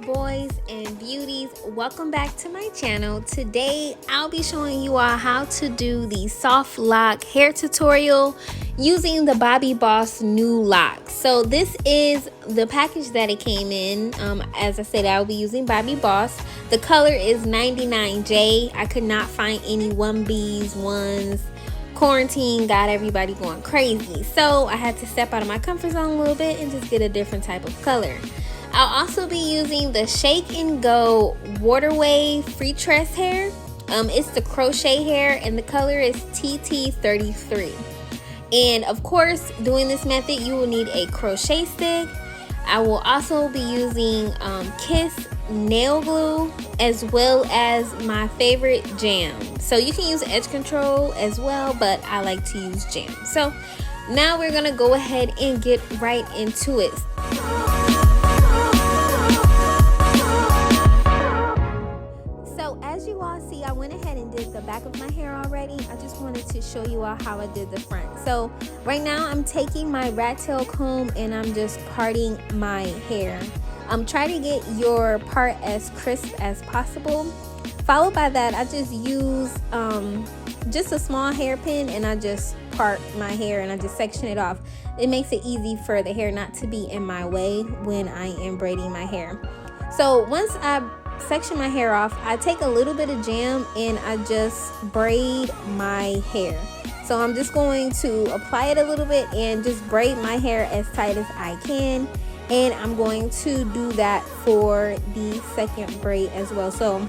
boys and beauties, welcome back to my channel. Today I'll be showing you all how to do the soft lock hair tutorial using the Bobbi Boss new lock. So this is the package that it came in. As I said, I'll be using Bobbi Boss. The color is 99J. I could not find any 1Bs, ones. Quarantine got everybody going crazy, so I had to step out of my comfort zone a little bit and just get a different type of color. I'll also be using the Shake and Go Waterway Freetress hair. It's the crochet hair and the color is TT33. And of course, doing this method, you will need a crochet stick. I will also be using Kiss nail glue as well as my favorite jam. So you can use edge control as well, but I like to use jam. So now we're gonna go ahead and get right into it. As you all see, I went ahead and did the back of my hair already. I just wanted to show you all how I did the front. So right now I'm taking my rat tail comb and I'm just parting my hair. Try to get your part as crisp as possible. Followed by that, I just use just a small hairpin and I just part my hair and I just section it off. It makes it easy for the hair not to be in my way when I am braiding my hair. So once I section my hair off, I take a little bit of jam and I just braid my hair. So I'm just going to apply it a little bit and just braid my hair as tight as I can, and I'm going to do that for the second braid as well. So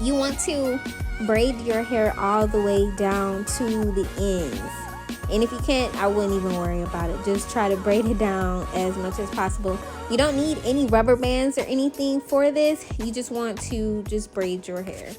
you want to braid your hair all the way down to the ends, and if you can't, I wouldn't even worry about it. Just try to braid it down as much as possible. You don't need any rubber bands or anything for this. You just want to just braid your hair.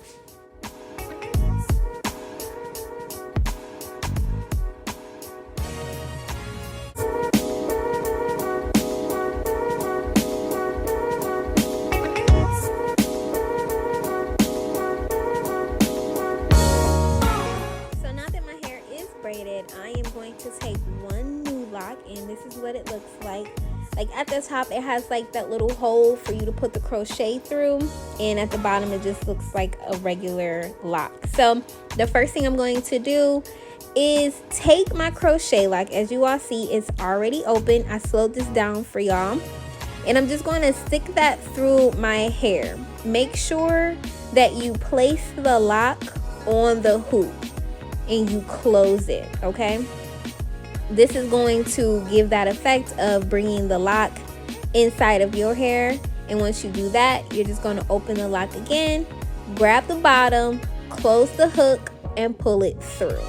I am going to take one new lock, and this is what it looks like. Like at the top it has like that little hole for you to put the crochet through, and at the bottom it just looks like a regular lock. So the first thing I'm going to do is take my crochet lock. As you all see, it's already open. I slowed this down for y'all, and I'm just going to stick that through my hair. Make sure that you place the lock on the hoop and you close it, okay? This is going to give that effect of bringing the lock inside of your hair. And once you do that, you're just going to open the lock again, grab the bottom, close the hook, and pull it through,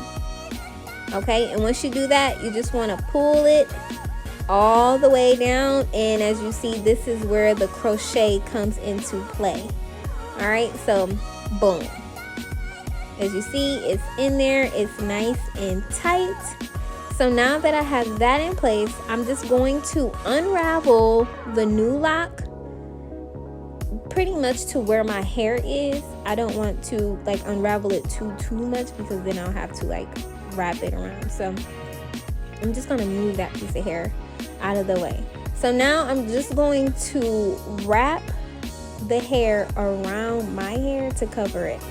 okay? And once you do that, you just want to pull it all the way down, and as you see, this is where the crochet comes into play. All right, so boom. As you see, it's in there, it's nice and tight. So now that I have that in place, I'm just going to unravel the new lock pretty much to where my hair is. I don't want to like unravel it too much, because then I'll have to like wrap it around. So I'm just gonna move that piece of hair out of the way. So now I'm just going to wrap the hair around my hair to cover it.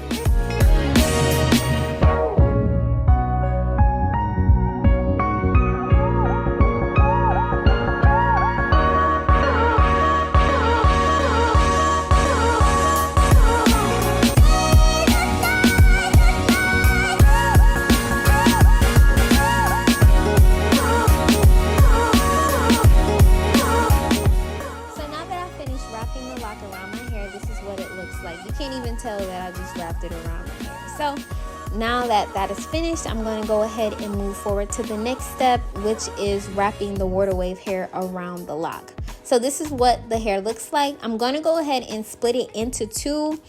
Tell that I just wrapped it around my hair. So now that that is finished, I'm going to go ahead and move forward to the next step, which is wrapping the water wave hair around the lock. So this is what the hair looks like. I'm going to go ahead and split it into two,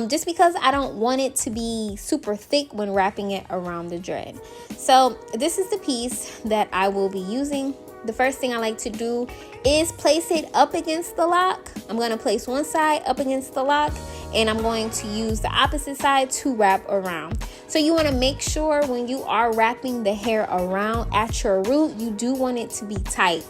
just because I don't want it to be super thick when wrapping it around the dread. So this is the piece that I will be using. The first thing I like to do is place it up against the lock. I'm going to place one side up against the lock, and I'm going to use the opposite side to wrap around. So you want to make sure when you are wrapping the hair around at your root, you do want it to be tight.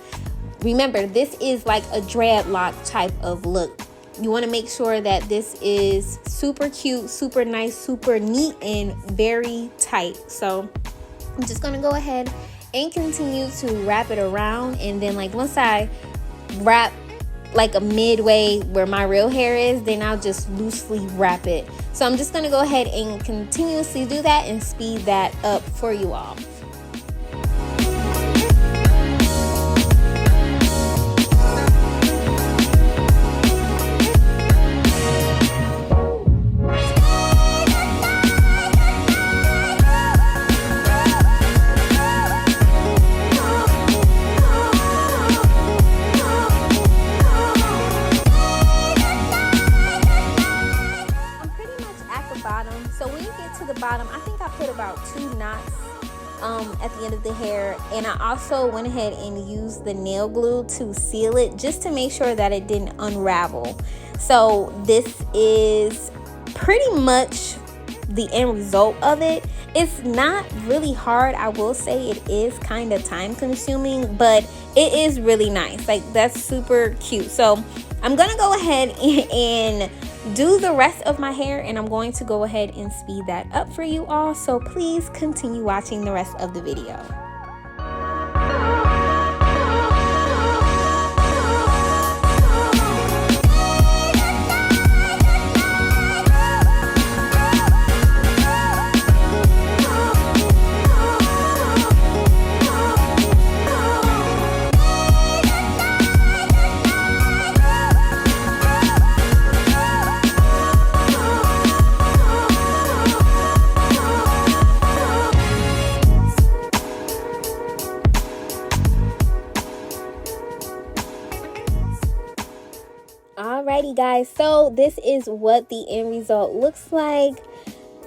Remember, this is like a dreadlock type of look. you want to make sure that this is super cute, super nice, super neat, and very tight. So I'm just going to go ahead and continue to wrap it around, and then like once I wrap like a midway where my real hair is, then I'll just loosely wrap it. So I'm just going to go ahead and continuously do that and speed that up for you all. So when you get to the bottom, I think I put about 2 knots at the end of the hair, and I also went ahead and used the nail glue to seal it just to make sure that it didn't unravel. So this is pretty much the end result of it. It's not really hard. I will say it is kind of time consuming, but it is really nice. Like, that's super cute. So I'm gonna go ahead and do the rest of my hair, and I'm going to go ahead and speed that up for you all. So please continue watching the rest of the video. Alrighty guys, so this is what the end result looks like.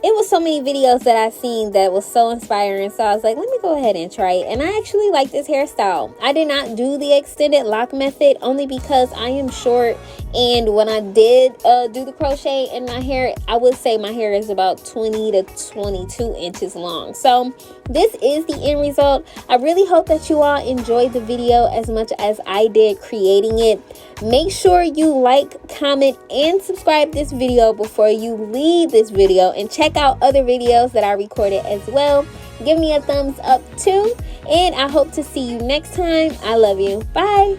It was so many videos that I've seen that was so inspiring, so I was like, let me go ahead and try it. And I actually like this hairstyle. I did not do the extended lock method only because I am short, and when I did do the crochet in my hair, I would say my hair is about 20 to 22 inches long. So this is the end result. I really hope that you all enjoyed the video as much as I did creating it. Make sure you like, comment, and subscribe this video before you leave this video, and check out other videos that I recorded as well. Give me a thumbs up too, and I hope to see you next time. I love you. Bye.